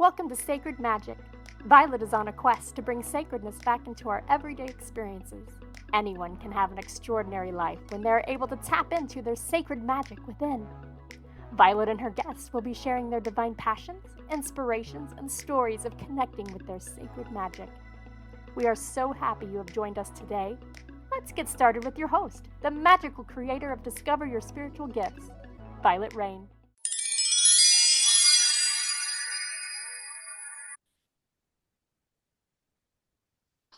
Welcome to Sacred Magic. Violet is on a quest to bring sacredness back into our everyday experiences. Anyone can have an extraordinary life when they are able to tap into their sacred magic within. Violet and her guests will be sharing their divine passions, inspirations, and stories of connecting with their sacred magic. We are so happy you have joined us today. Let's get started with your host, the magical creator of Discover Your Spiritual Gifts, Vialet Rayne.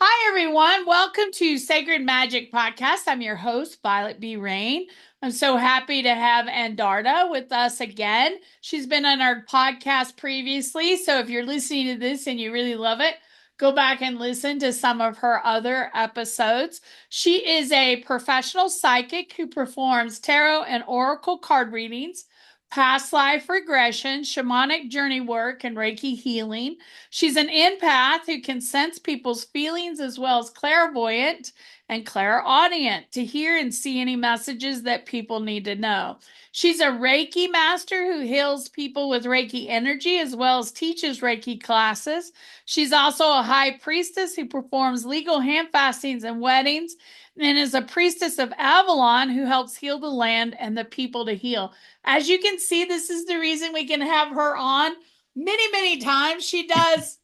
Hi, everyone. Welcome to Sacred Magic Podcast. I'm your host, Vialet B Rayne. I'm so happy to have Andarta with us again. She's been on our podcast previously, so if you're listening to this and you really love it, go back and listen to some of her other episodes. She is a professional psychic who performs tarot and oracle card readings, past life regression, shamanic journey work, and Reiki healing. She's an empath who can sense people's feelings as well as clairvoyant and clairaudient to hear and see any messages that people need to know. She's a Reiki Master who heals people with Reiki energy as well as teaches Reiki classes. She's also a High Priestess who performs legal handfastings and weddings, and is a Priestess of Avalon who helps heal the land and the people to heal. As you can see, this is the reason we can have her on many times. She does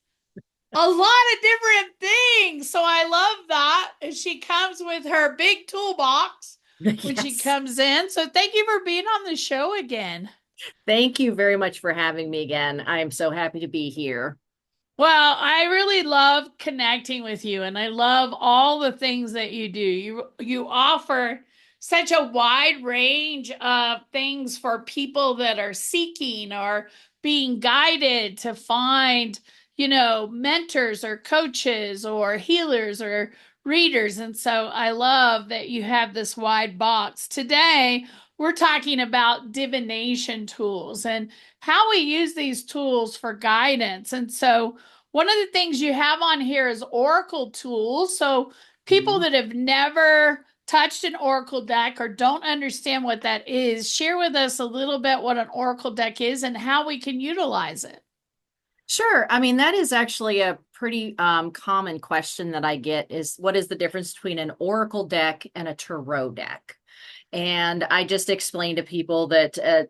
a lot of different things. So I love that. And she comes with her big toolbox when she comes in. So thank you for being on the show again. Thank you very much for having me again. I am so happy to be here. Well, I really love connecting with you, and I love all the things that you do. You offer such a wide range of things for people that are seeking or being guided to find, mentors or coaches or healers or readers. And so I love that you have this wide box. Today, we're talking about divination tools and how we use these tools for guidance. And so one of the things you have on here is oracle tools. So people that have never touched an oracle deck or don't understand what that is, share with us a little bit what an oracle deck is and how we can utilize it. Sure. I mean, that is actually a pretty common question that I get is what is the difference between an oracle deck and a tarot deck? And I just explained to people that a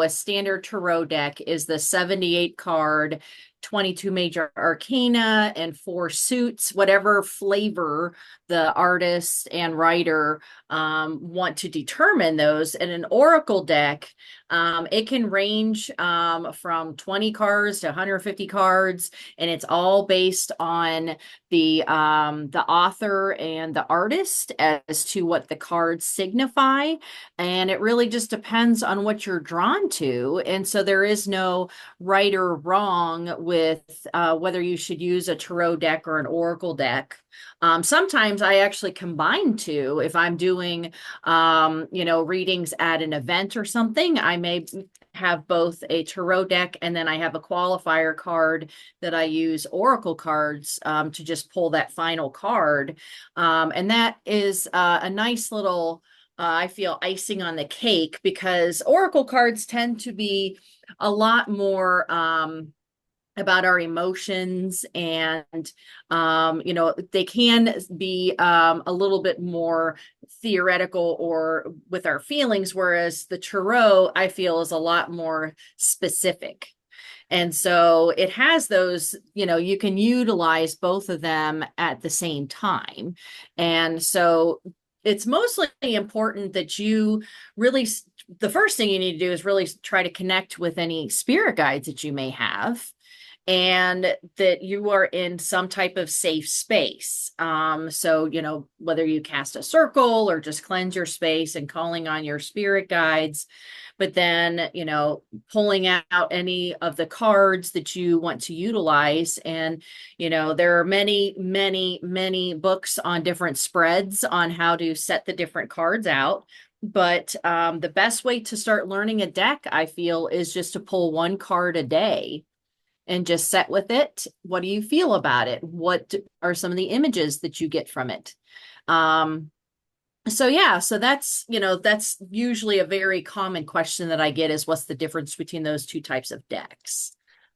standard tarot deck is the 78 card, 22 major arcana, and 4 suits, whatever flavor the artist and writer want to determine those. In an oracle deck, it can range from 20 cards to 150 cards, and it's all based on the author and the artist as to what the cards signify. And it really just depends on what you're drawn to. And so there is no right or wrong with whether you should use a tarot deck or an oracle deck. Sometimes I actually combine two. If I'm doing, readings at an event or something, I may have both a tarot deck and then I have a qualifier card that I use oracle cards to just pull that final card. And that is a nice little, I feel, icing on the cake because oracle cards tend to be a lot more about our emotions and they can be a little bit more theoretical or with our feelings, whereas the tarot I feel is a lot more specific. And so it has those, you can utilize both of them at the same time. And so it's mostly important that you really, the first thing you need to do is really try to connect with any spirit guides that you may have, and that you are in some type of safe space. So, whether you cast a circle or just cleanse your space and calling on your spirit guides, but then, pulling out any of the cards that you want to utilize. And, there are many books on different spreads on how to set the different cards out. But the best way to start learning a deck, I feel, is just to pull one card a day and just set with it. What do you feel about it? What are some of the images that you get from it? So that's usually a very common question that I get is what's the difference between those two types of decks?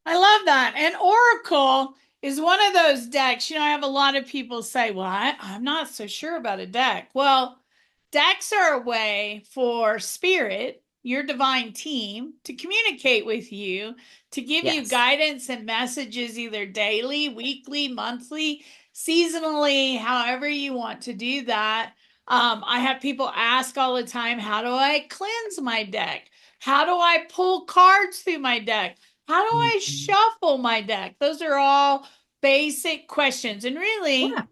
I love that. And Oracle is one of those decks. I have a lot of people say, well, I'm not so sure about a deck. Well, decks are a way for spirit, your divine team, to communicate with you, to give you Yes. guidance and messages either daily, weekly, monthly, seasonally, however you want to do that. I have people ask all the time, how do I cleanse my deck? How do I pull cards through my deck? How do I Mhm. shuffle my deck? Those are all basic questions. And really, Yeah,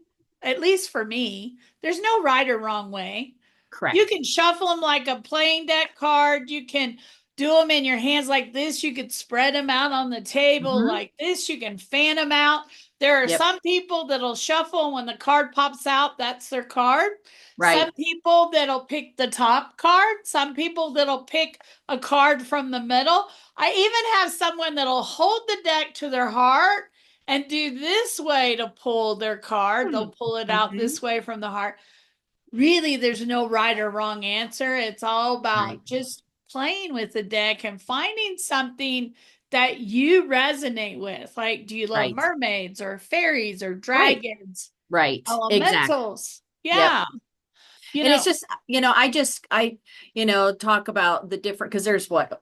at least for me, there's no right or wrong way. You correct. can shuffle them like a playing deck card. You can do them in your hands like this. You could spread them out on the table Hmm. like this. You can fan them out. There are Yep. some people that'll shuffle, and when the card pops out, that's their card. Some Right. people that'll pick the top card. Some people that'll pick a card from the middle. I even have someone that'll hold the deck to their heart and do this way to pull their card. They'll pull it out Mm-hmm. this way from the heart. Really, there's no right or wrong answer. It's all Right. about just playing with the deck and finding something that you resonate with. Like, do you love Right. mermaids or fairies or Right. dragons, Right. Exactly. elementals? Yep. Yeah. You And it's know, just, talk about the different, because there's what,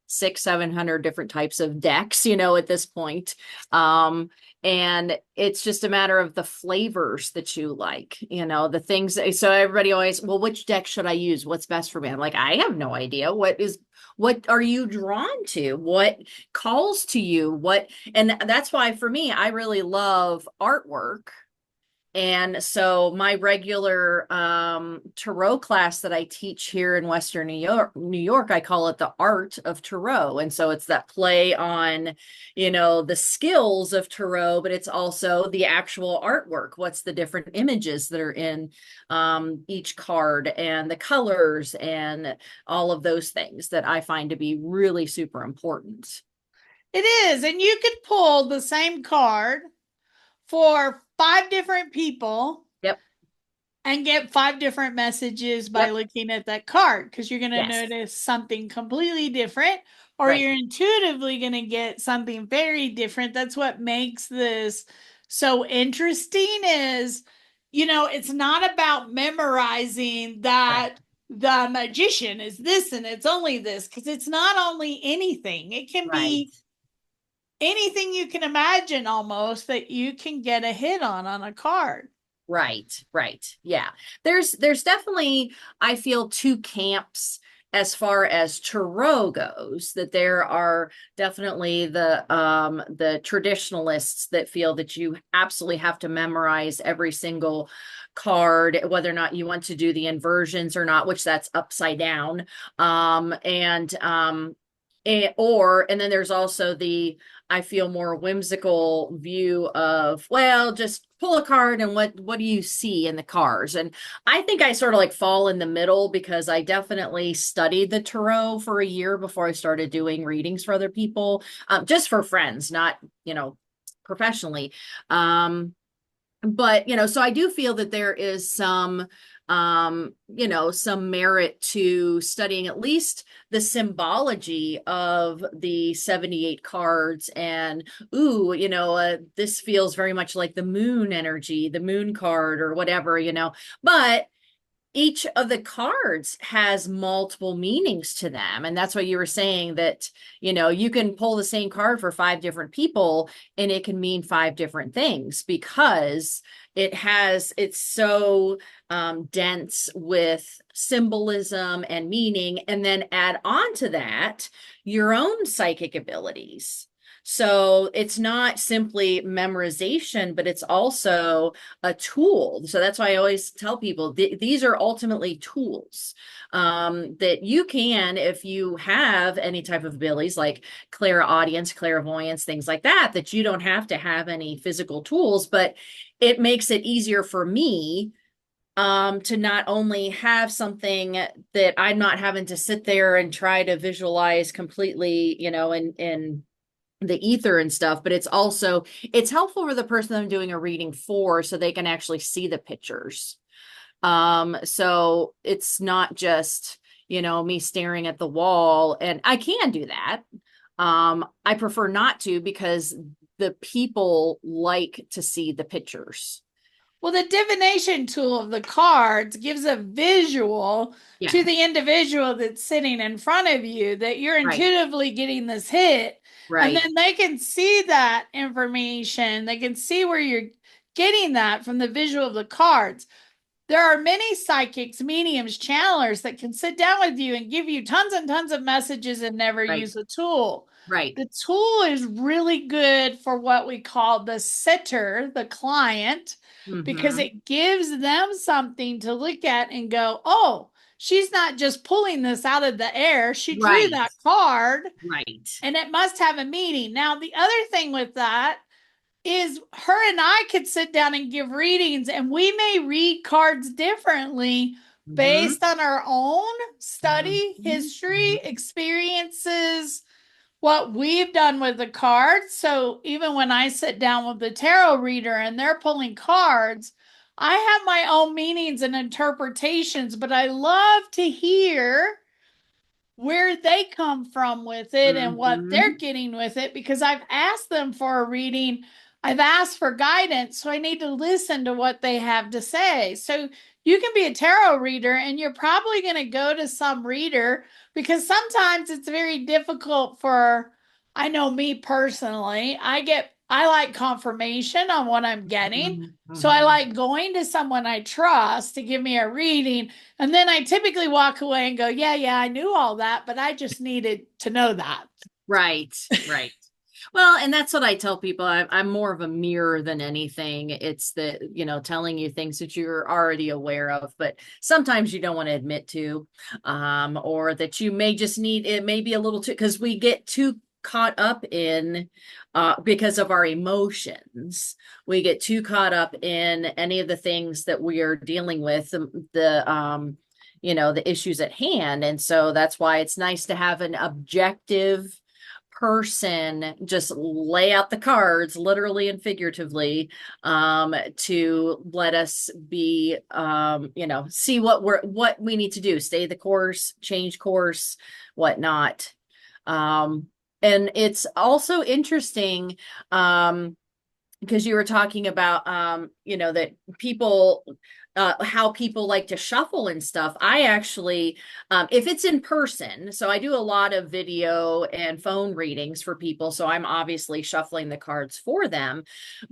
600-700 different types of decks, at this point. And it's just a matter of the flavors that you like, the things. So everybody always, well, which deck should I use? What's best for me? I'm like, I have no idea. What are you drawn to? What calls to you? And that's why for me, I really love artwork. And so my regular tarot class that I teach here in Western New York, I call it the art of tarot. And so it's that play on, the skills of tarot, but it's also the actual artwork. What's the different images that are in each card and the colors and all of those things that I find to be really super important. it is. And you could pull the same card for 5 different people Yep. and get 5 different messages by Yep. looking at that card, because you're going to Yes. notice something completely different, or Right. you're intuitively going to get something very different. That's what makes this so interesting is, it's not about memorizing Right. that the magician is this and it's only this, because it's not only anything. It can Right. be anything you can imagine almost that you can get a hit on a card. Right, right. Yeah. There's definitely, I feel, two camps as far as tarot goes, that there are definitely the traditionalists that feel that you absolutely have to memorize every single card, whether or not you want to do the inversions or not, which that's upside down. And then there's also the, I feel, more whimsical view of, well, just pull a card and what do you see in the cards? And I think I sort of like fall in the middle, because I definitely studied the tarot for a year before I started doing readings for other people, just for friends, not, professionally. But so I do feel that there is some merit to studying at least the symbology of the 78 cards. And this feels very much like the moon energy, the moon card or whatever, but each of the cards has multiple meanings to them. And that's what you were saying, that, you can pull the same card for 5 different people and it can mean 5 different things, because it's so dense with symbolism and meaning. And then add on to that your own psychic abilities. So it's not simply memorization, but it's also a tool. So that's why I always tell people these are ultimately tools that you can, if you have any type of abilities like clairaudience, clairvoyance, things like that, that you don't have to have any physical tools, but it makes it easier for me to not only have something that I'm not having to sit there and try to visualize completely, in the ether and stuff, but it's helpful for the person I'm doing a reading for, so they can actually see the pictures. So it's not just, me staring at the wall, and I can do that. I prefer not to because the people like to see the pictures. Well, the divination tool of the cards gives a visual to the individual that's sitting in front of you that you're intuitively getting this hit. And then they can see that information. They can see where you're getting that from the visual of the cards. There are many psychics, mediums, channelers that can sit down with you and give you tons and tons of messages and never use the tool. The tool is really good for what we call the sitter, the client, because it gives them something to look at and go, oh, she's not just pulling this out of the air. She drew that card. And it must have a meaning. Now, the other thing with that is her and I could sit down and give readings, and we may read cards differently based on our own study, history, experiences, what we've done with the cards. So even when I sit down with the tarot reader and they're pulling cards, I have my own meanings and interpretations, but I love to hear where they come from with it and what they're getting with it, because I've asked them for a reading. I've asked for guidance, so I need to listen to what they have to say. So you can be a tarot reader and you're probably going to go to some reader, because sometimes it's very difficult for, I know me personally, I like confirmation on what I'm getting. So I like going to someone I trust to give me a reading. And then I typically walk away and go, yeah, I knew all that, but I just needed to know that. Right. Well, and that's what I tell people. I'm more of a mirror than anything. It's the, telling you things that you're already aware of, but sometimes you don't want to admit to, or that you may just need, it may be a little too, because we get too caught up in, because of our emotions, we get too caught up in any of the things that we are dealing with, the issues at hand. And so that's why it's nice to have an objective person just lay out the cards, literally and figuratively, to let us be, see what we need to do, stay the course, change course, whatnot. And it's also interesting, because you were talking about, that people, how people like to shuffle and stuff. I actually, if it's in person, so I do a lot of video and phone readings for people. So I'm obviously shuffling the cards for them,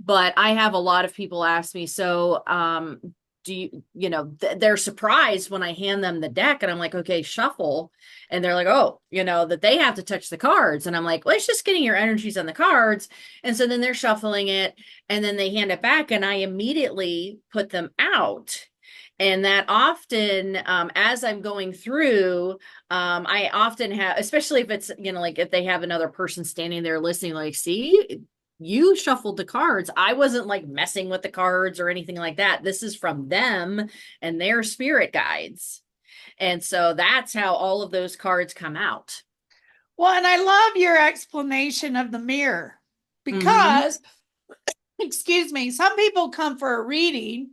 but I have a lot of people ask me, so, do they're surprised when I hand them the deck and I'm like, okay, shuffle. And they're like, oh, that they have to touch the cards. And I'm like, well, it's just getting your energies on the cards. And so then they're shuffling it and then they hand it back and I immediately put them out. And that often, as I'm going through, I often have, especially if it's, like if they have another person standing there listening, like, see, you shuffled the cards. I wasn't like messing with the cards or anything like that. This is from them and their spirit guides. And so that's how all of those cards come out. Well, and I love your explanation of the mirror, because, excuse me, some people come for a reading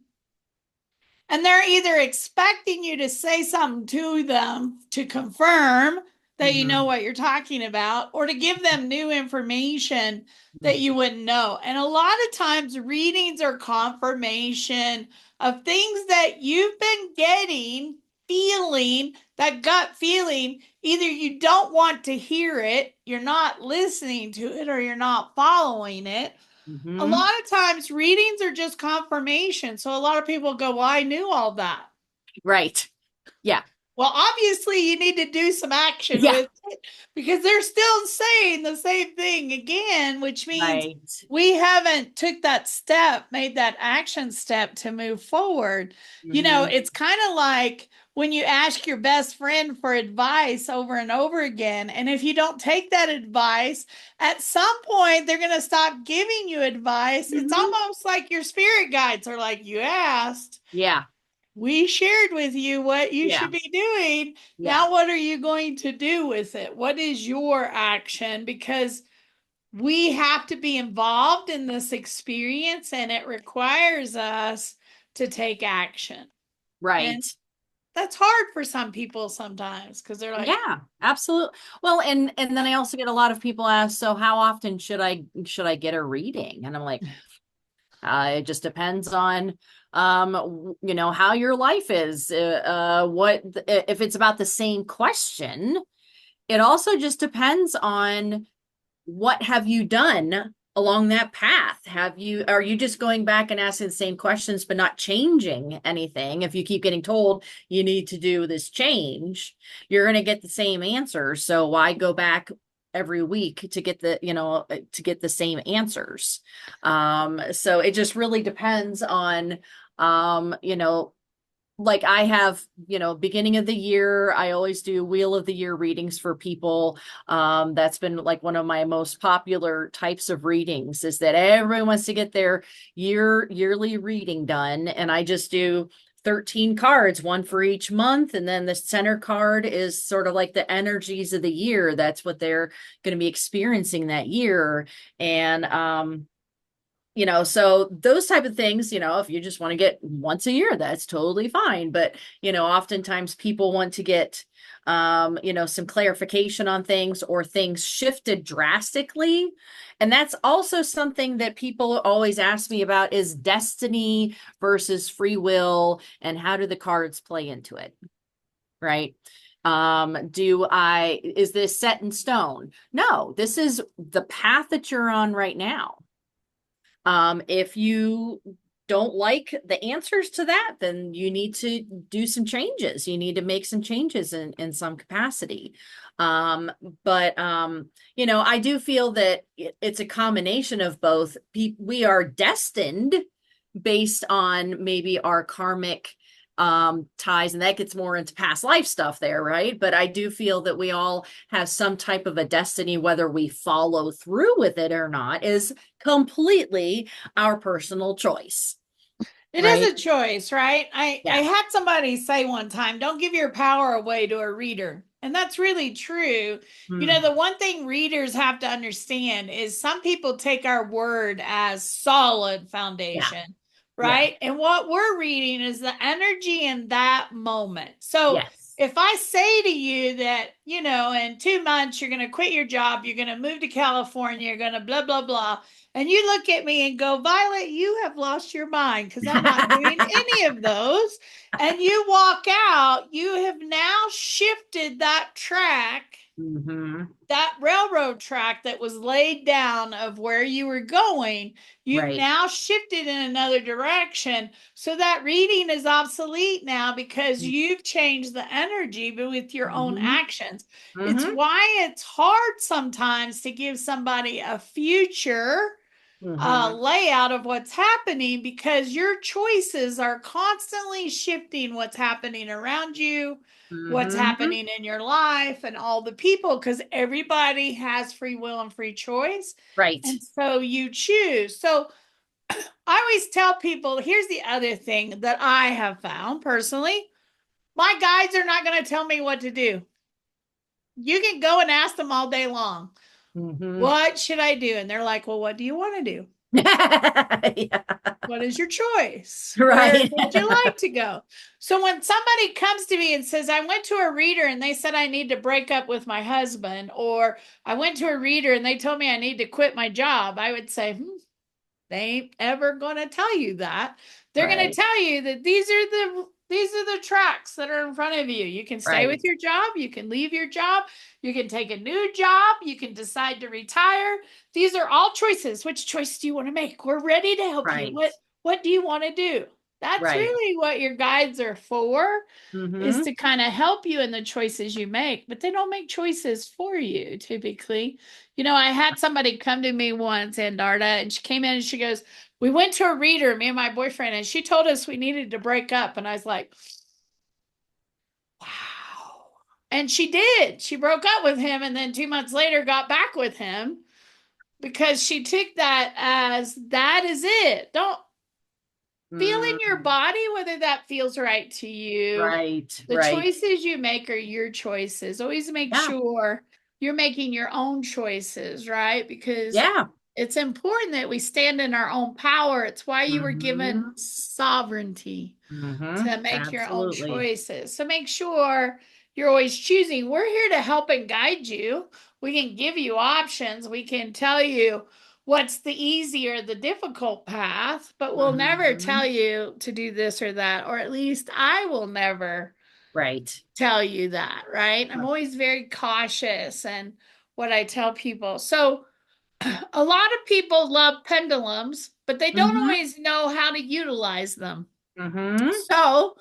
and they're either expecting you to say something to them to confirm that you know what you're talking about, or to give them new information that you wouldn't know. And a lot of times readings are confirmation of things that you've been getting, feeling, that gut feeling. Either you don't want to hear it, you're not listening to it, or you're not following it. A lot of times readings are just confirmation. So a lot of people go, well, I knew all that. Right. Yeah. Well, obviously you need to do some action with it, because they're still saying the same thing again, which means we haven't took that step, made that action step to move forward. It's kind of like when you ask your best friend for advice over and over again. And if you don't take that advice, at some point, they're going to stop giving you advice. It's almost like your spirit guides are like, you asked. Yeah. We shared with you what you should be doing. Now, what are you going to do with it? What is your action? Because we have to be involved in this experience and it requires us to take action. Right. that's hard for some people sometimes because they're like, Yeah, absolutely. Well, and then I also get a lot of people ask, so how often should I get a reading? And I'm like, it just depends on how your life is. What if it's about the same question? It also just depends on what have you done along that path. Are you just going back and asking the same questions but not changing anything? If you keep getting told you need to do this change, you're going to get the same answer. So why go back every week to get the same answers? So it just really depends on like I have, beginning of the year, I always do wheel of the year readings for people. That's been like one of my most popular types of readings, is that everyone wants to get their yearly reading done. And I just do 13 cards, one for each month. And then the center card is sort of like the energies of the year. That's what they're going to be experiencing that year. And, so those type of things, if you just want to get once a year, that's totally fine. But, oftentimes people want to get, some clarification on things or things shifted drastically. And that's also something that people always ask me about, is destiny versus free will, and how do the cards play into it? Right. Is this set in stone? No, this is the path that you're on right now. If you don't like the answers to that, then you need to do some changes. You need to make some changes in some capacity. But I do feel that it's a combination of both. We are destined based on maybe our karmic ties, and that gets more into past life stuff there, right? But I do feel that we all have some type of a destiny. Whether we follow through with it or not is completely our personal choice. it is Right? a choice, right? I Yeah. had somebody say one time, don't give your power away to a reader. And that's really true. Mm. The one thing readers have to understand is some people take our word as solid Yeah. foundation, Yeah. right? And what we're reading is the energy in that moment. So Yes. if I say to you that, in 2 months, you're going to quit your job, you're going to move to California, you're going to blah, blah, blah. And you look at me and go, Violet, you have lost your mind because I'm not doing any of those. And you walk out, you have now shifted that track, that railroad track that was laid down of where you were going. You've Right. now shifted in another direction. So that reading is obsolete now because you've changed the energy, but with your own actions. It's why it's hard sometimes to give somebody a future layout of what's happening, because your choices are constantly shifting what's happening around you, what's happening in your life, and all the people, because everybody has free will and free choice. Right. And so you choose. So I always tell people, here's the other thing that I have found personally. My guides are not going to tell me what to do. You can go and ask them all day long. What should I do? And they're like, well, what do you want to do? Yeah. What is your choice? Where Right. would you like to go? So when somebody comes to me and says, I went to a reader and they said I need to break up with my husband, or I went to a reader and they told me I need to quit my job, I would say, they ain't ever going to tell you that. They're going to tell you that these are the tracks that are in front of you. You can stay with your job. You can leave your job. You can take a new job. You can decide to retire. These are all choices. Which choice do you want to make? We're ready to help you. What do you want to do? That's really what your guides are for, is to kind of help you in the choices you make, but they don't make choices for you typically. I had somebody come to me once, Andarta, and she came in and she goes, we went to a reader, me and my boyfriend, and she told us we needed to break up. And I was like, wow. And she did. She broke up with him, and then 2 months later got back with him, because she took that as that is it. Don't feel in your body whether that feels right to you. Right. The choices you make are your choices. Always make sure you're making your own choices, right? Because It's important that we stand in our own power. It's why you were given Mm-hmm. sovereignty Mm-hmm. to make your own Absolutely. choices. So make sure you're always choosing. We're here to help and guide you. We can give you options. We can tell you what's the easy or the difficult path, but we'll never Mm-hmm. tell you to do this or that, or at least I will never Right. tell you that, right? I'm always very cautious and what I tell people. So a lot of people love pendulums, but they don't Mm-hmm. always know how to utilize them. Mm-hmm. So,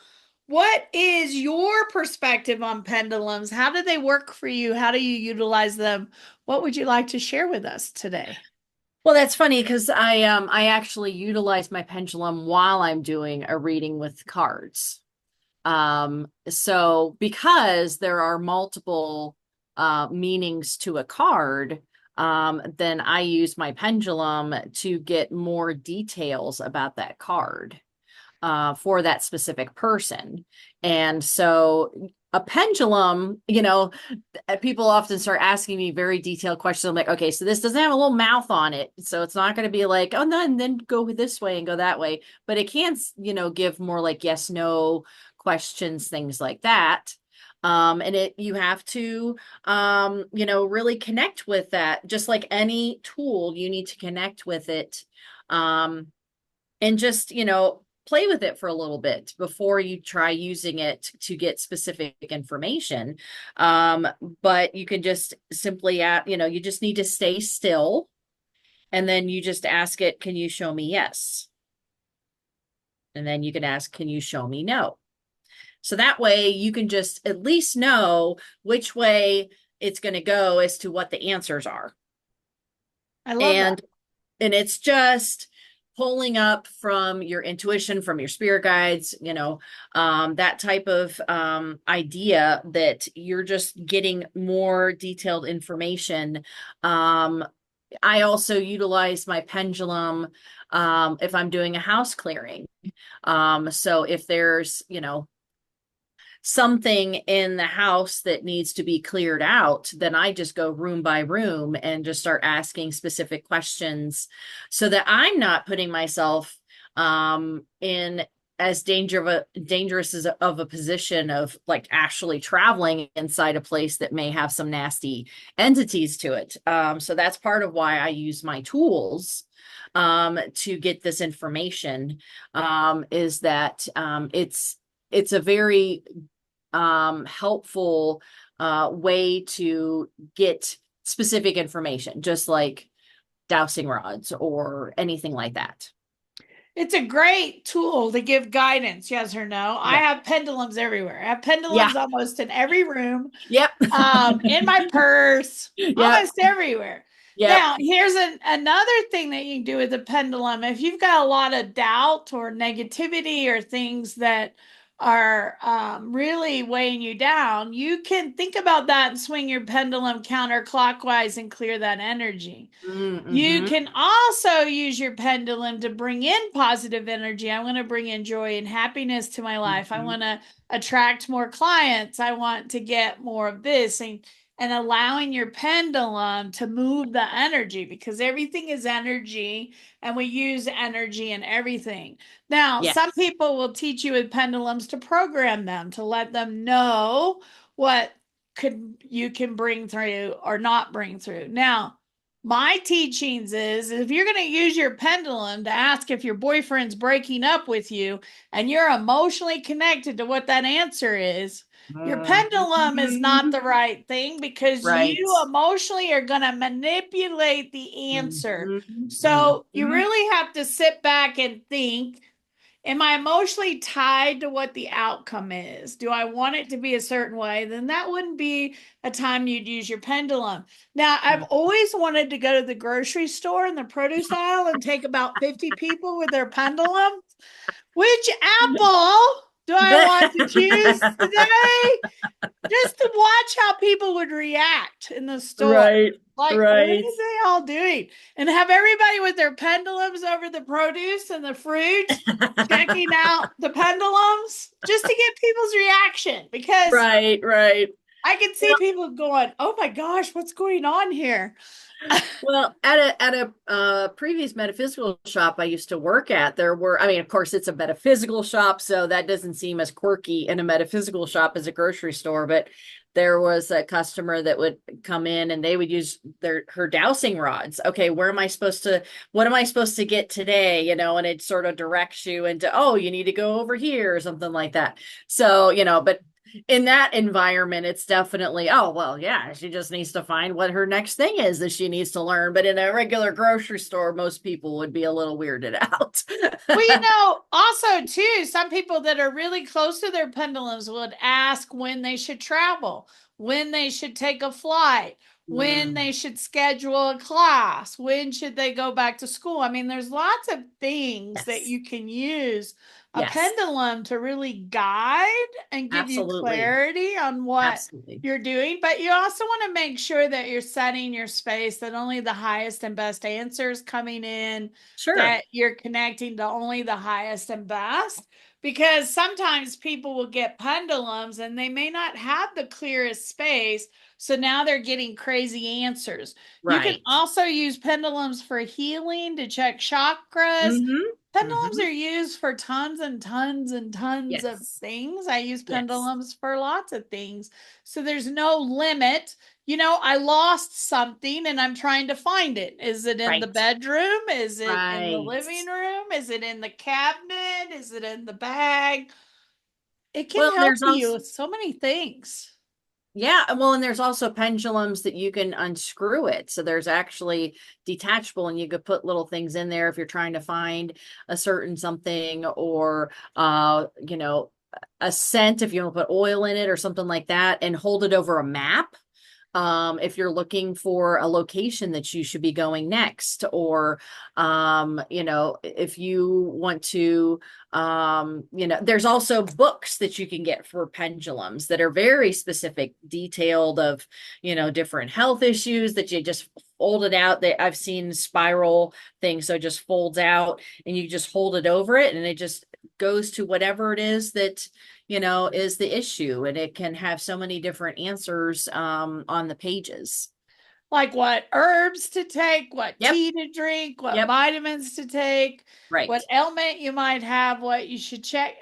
what is your perspective on pendulums? How do they work for you? How do you utilize them? What would you like to share with us today? Well, that's funny because I actually utilize my pendulum while I'm doing a reading with cards. So because there are multiple meanings to a card, then I use my pendulum to get more details about that card for that specific person. And so a pendulum, people often start asking me very detailed questions. I'm like, okay, so this doesn't have a little mouth on it. So it's not going to be like, oh, no, and then go this way and go that way. But it can, give more like yes, no questions, things like that. And you have to, really connect with that. Just like any tool, you need to connect with it. And just, play with it for a little bit before you try using it to get specific information. But you can just simply, you just need to stay still. And then you just ask it, can you show me yes? And then you can ask, can you show me no? So that way you can just at least know which way it's going to go as to what the answers are. I love that. And it's just pulling up from your intuition, from your spirit guides, that type of idea that you're just getting more detailed information. I also utilize my pendulum if I'm doing a house clearing. So if there's, something in the house that needs to be cleared out, then I just go room by room and just start asking specific questions so that I'm not putting myself in as dangerous as of a position of like actually traveling inside a place that may have some nasty entities to it. So that's part of why I use my tools to get this information, is that it's a very helpful way to get specific information, just like dowsing rods or anything like that. It's a great tool to give guidance, yes or no. I Yeah. have pendulums everywhere. I have Yeah. pendulums almost in every room, Yep. in my purse, Yep. almost everywhere. Yep. Now, here's another thing that you can do with a pendulum. If you've got a lot of doubt or negativity or things that are really weighing you down, you can think about that and swing your pendulum counterclockwise and clear that energy. You Mm-hmm. can also use your pendulum to bring in positive energy. I want to bring in joy and happiness to my life. I want Mm-hmm. to attract more clients. I want to get more of this, and allowing your pendulum to move the energy, because everything is energy and we use energy in everything. Now, Yeah. some people will teach you with pendulums to program them, to let them know what you can bring through or not bring through. Now, my teachings is if you're going to use your pendulum to ask if your boyfriend's breaking up with you and you're emotionally connected to what that answer is, your pendulum is not Mm-hmm. the right thing, because Right. you emotionally are going to manipulate the answer. Mm-hmm. So you Mm-hmm. really have to sit back and think, am I emotionally tied to what the outcome is? Do I want it to be a certain way? Then that wouldn't be a time you'd use your pendulum. Now, I've always wanted to go to the grocery store in the produce aisle and take about 50 people with their pendulums. Which apple do I want to choose today? Just to watch how people would react in the store. Right. Like, what are Right. they all doing? And have everybody with their pendulums over the produce and the fruit, checking out the pendulums just to get people's reaction. Because Right. Right. I can see people going, oh my gosh, what's going on here? Well, at a previous metaphysical shop I used to work at, there were, I mean, of course, it's a metaphysical shop, so that doesn't seem as quirky in a metaphysical shop as a grocery store, but there was a customer that would come in and they would use her dowsing rods. Okay, what am I supposed to get today? And it sort of directs you into, oh, you need to go over here or something like that. So, but in that environment, it's definitely, oh, well, yeah, she just needs to find what her next thing is that she needs to learn. But in a regular grocery store, most people would be a little weirded out. Well, also too, some people that are really close to their pendulums would ask when they should travel, when they should take a flight, when they should schedule a class, when should they go back to school. I mean, there's lots of things that Yes. you can use a Yes. pendulum to really guide and give you Absolutely. clarity on what Absolutely. you're doing. But you also want to make sure that you're setting your space, that only the highest and best answers coming in, Sure. that you're connecting to only the highest and best, because sometimes people will get pendulums and they may not have the clearest space. So now they're getting crazy answers. You can Right. also use pendulums for healing, to check chakras. Mm-hmm. Pendulums Mm-hmm. are used for tons and tons and tons of Yes. things. I use Yes. pendulums for lots of things. So there's no limit. I lost something and I'm trying to find it. Is it in the Right. bedroom? Is it in the Right. living room? Is it in the cabinet? Is it in the bag? It can Well, help there's you also, with so many things. yeah, well, and there's also pendulums that you can unscrew it. So there's actually detachable, and you could put little things in there if you're trying to find a certain something, or a scent if you want to put oil in it or something like that, and hold it over a map. If you're looking for a location that you should be going next, or if you want to, there's also books that you can get for pendulums that are very specific, detailed of, different health issues that you just fold it out. I've seen spiral things, so it just folds out and you just hold it over it and it just goes to whatever it is that is the issue, and it can have so many different answers on the pages. Like what herbs to take, what Yep. tea to drink, what Yep. vitamins to take, Right. what ailment you might have, what you should check.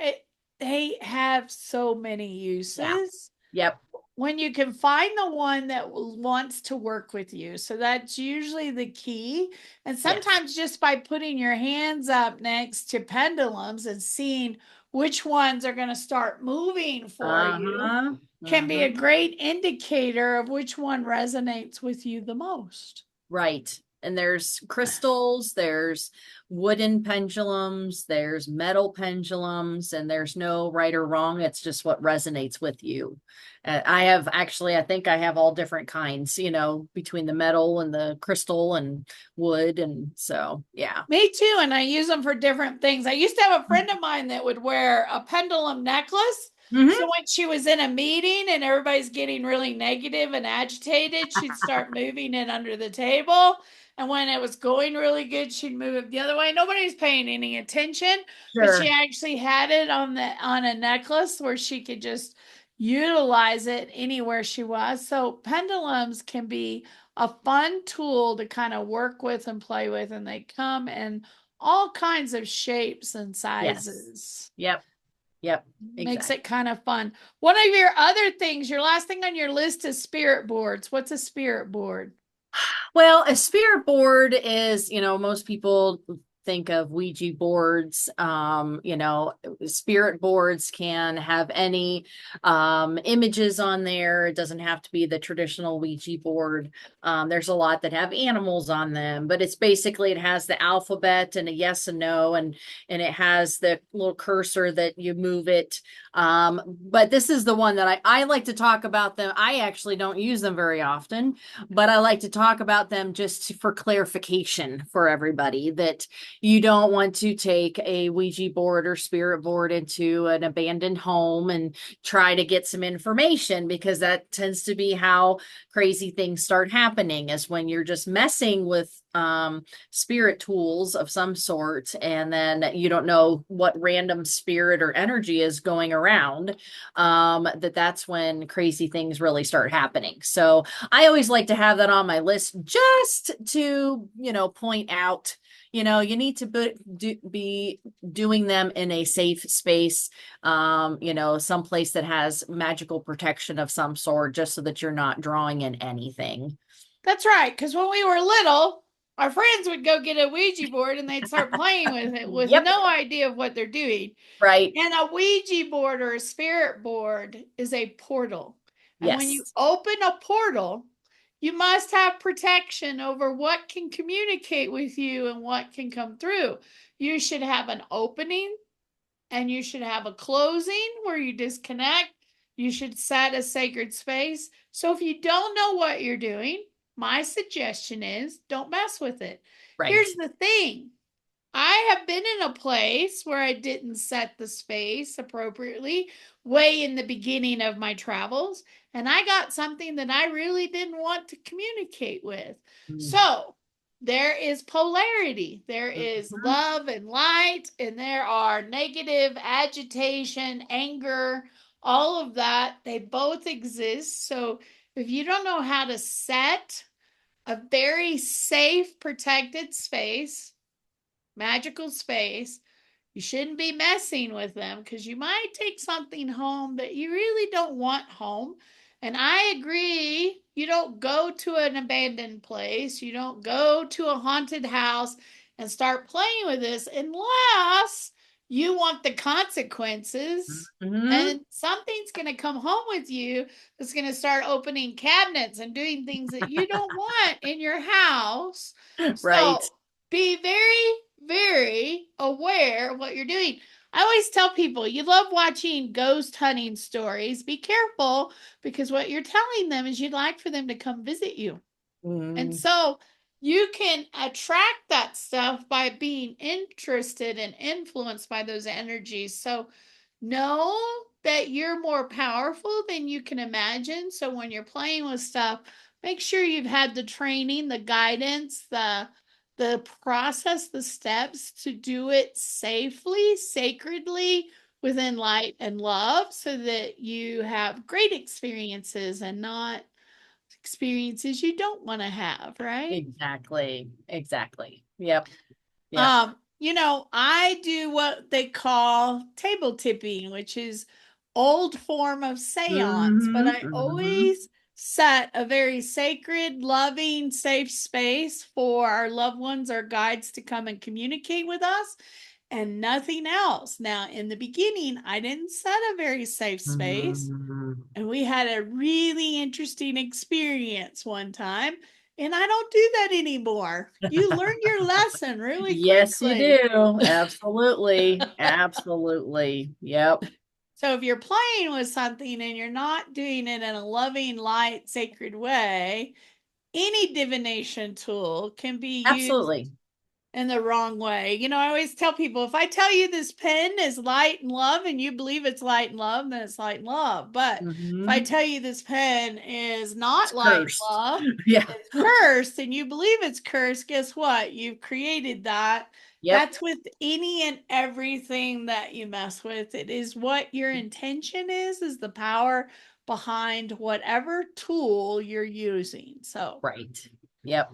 They have so many Yeah. uses Yep. when you can find the one that wants to work with you. So that's usually the key. And Yes. sometimes just by putting your hands up next to pendulums and seeing which ones are going to start moving for you Uh-huh. can be a Uh-huh. great indicator of which one resonates with you the most. Right. And there's crystals, there's wooden pendulums, there's metal pendulums, and there's no right or wrong. It's just what resonates with you. I think I have all different kinds, between the metal and the crystal and wood. And so, yeah. Me too. And I use them for different things. I used to have a friend of mine that would wear a pendulum necklace. So Mm-hmm. when she was in a meeting and everybody's getting really negative and agitated, she'd start moving it under the table. And when it was going really good, she'd move it the other way. Nobody's paying any attention, but she Sure. actually had it on a necklace where she could just utilize it anywhere she was. So pendulums can be a fun tool to kind of work with and play with, and they come in all kinds of shapes and Yes. sizes. Yep. Yep. Makes Exactly. it kind of fun. One of your other things, your last thing on your list is spirit boards. What's a spirit board? Well, a spirit board is, most people think of Ouija boards. Spirit boards can have any images on there. It doesn't have to be the traditional Ouija board. There's a lot that have animals on them, but it has the alphabet and a yes and no, and it has the little cursor that you move it. But this is the one that I like to talk about them. I actually don't use them very often, but I like to talk about them just for clarification for everybody that, You don't want to take a Ouija board or spirit board into an abandoned home and try to get some information, because that tends to be how crazy things start happening, is when you're just messing with spirit tools of some sort, and then you don't know what random spirit or energy is going around, that's when crazy things really start happening. So I always like to have that on my list, just to, point out, you need to be doing them in a safe space, some place that has magical protection of some sort, just so that you're not drawing in anything. That's right. Because when we were little, our friends would go get a Ouija board and they'd start playing with it with Yep. no idea of what they're doing. Right. And a Ouija board or a spirit board is a portal. And when you Yes. open a portal, you must have protection over what can communicate with you and what can come through. You should have an opening and you should have a closing where you disconnect. You should set a sacred space. So if you don't know what you're doing, my suggestion is don't mess with it. Right. Here's the thing. I have been in a place where I didn't set the space appropriately way in the beginning of my travels, and I got something that I really didn't want to communicate with. So there is polarity. There is love and light, and there are negative, agitation, anger, all of that. They both exist. So if you don't know how to set a very safe, protected space, magical space, you shouldn't be messing with them, because you might take something home that you really don't want home. And I agree, you don't go to an abandoned place, you don't go to a haunted house and start playing with this unless you want the consequences. And something's going to come home with you that's going to start opening cabinets and doing things that you don't want in your house. Right. So be very, very aware of what you're doing. I always tell people, you love watching ghost hunting stories. Be careful, because what you're telling them is you'd like for them to come visit you. And so you can attract that stuff by being interested and influenced by those energies. So know that you're more powerful than you can imagine. So when you're playing with stuff, make sure you've had the training, the guidance, the process, the steps to do it safely, sacredly, within light and love, so that you have great experiences and not experiences you don't want to have, right? Exactly. Yep. I do what they call table tipping, which is old form of seance, but I always set a very sacred, loving, safe space for our loved ones or guides to come and communicate with us, and nothing else. Now, in the beginning, I didn't set a very safe space, and we had a really interesting experience one time. And I don't do that anymore. You learn your lesson really Yes, you quickly. do. Absolutely. Absolutely. Yep. So if you're playing with something and you're not doing it in a loving, light, sacred way, any divination tool can be used Absolutely. in the wrong way. I always tell people, if I tell you this pen is light and love and you believe it's light and love, then it's light and love. But if I tell you this pen is not It's light and cursed. love, Yeah. it's cursed, and you believe it's cursed, guess what? You've created that. Yep. That's with any and everything that you mess with. It is what your intention is the power behind whatever tool you're using. So, Right. Yep.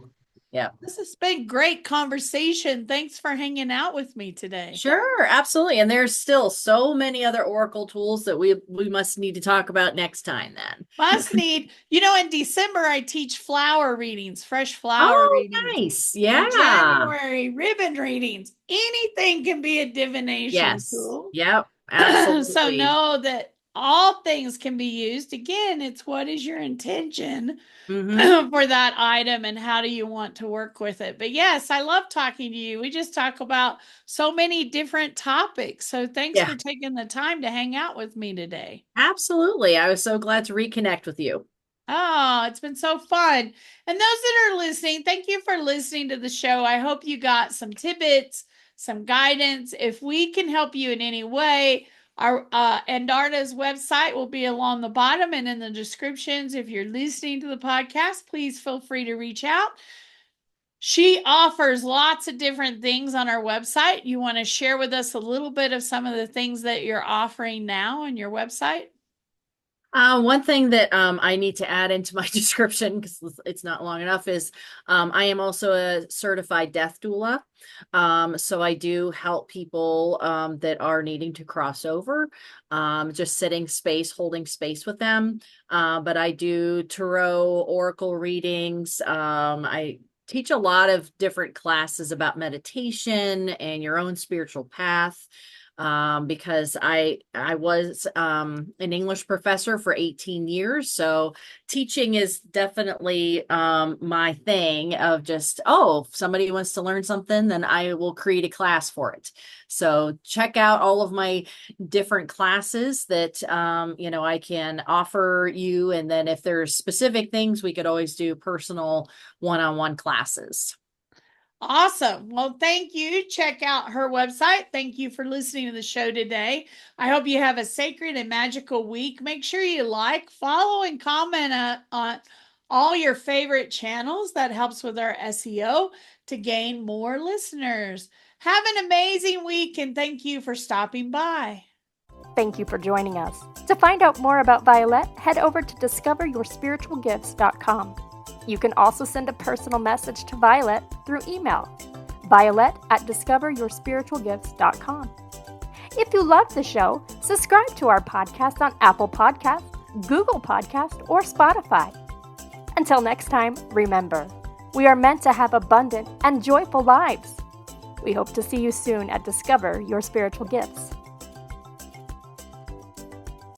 Yep. this has been great conversation. Thanks for hanging out with me today. Sure, absolutely. And there's still so many other Oracle tools that we must need to talk about next time then. Must need, in December, I teach flower readings, fresh flower Oh, readings. nice. In Yeah. January, ribbon readings. Anything can be a divination Yes. tool. Yep. So Absolutely. know that all things can be used. Again, it's what is your intention for that item and how do you want to work with it. But yes, I love talking to you. We just talk about so many different topics. So thanks Yeah. for taking the time to hang out with me today. Absolutely. I was so glad to reconnect with you. Oh, it's been so fun. And those that are listening, thank you for listening to the show. I hope you got some tidbits, some guidance. If we can help you in any way, our Andarta's website will be along the bottom and in the descriptions. If you're listening to the podcast, please feel free to reach out. She offers lots of different things on our website. You want to share with us a little bit of some of the things that you're offering now on your website? One thing that I need to add into my description, because it's not long enough, is I am also a certified death doula. So I do help people that are needing to cross over, just sitting space, holding space with them. But I do tarot, oracle readings. I teach a lot of different classes about meditation and your own spiritual path. Because I was an English professor for 18 years. So teaching is definitely my thing of just, if somebody wants to learn something, then I will create a class for it. So check out all of my different classes that, I can offer you. And then if there's specific things, we could always do personal one-on-one classes. Awesome. Well, thank you. Check out her website. Thank you for listening to the show today. I hope you have a sacred and magical week. Make sure you like, follow, and comment on all your favorite channels. That helps with our SEO to gain more listeners. Have an amazing week, and thank you for stopping by. Thank you for joining us. To find out more about Vialet, head over to discoveryourspiritualgifts.com. You can also send a personal message to Vialet through email, violet@discoveryourspiritualgifts.com. If you love the show, subscribe to our podcast on Apple Podcasts, Google Podcasts, or Spotify. Until next time, remember, we are meant to have abundant and joyful lives. We hope to see you soon at Discover Your Spiritual Gifts.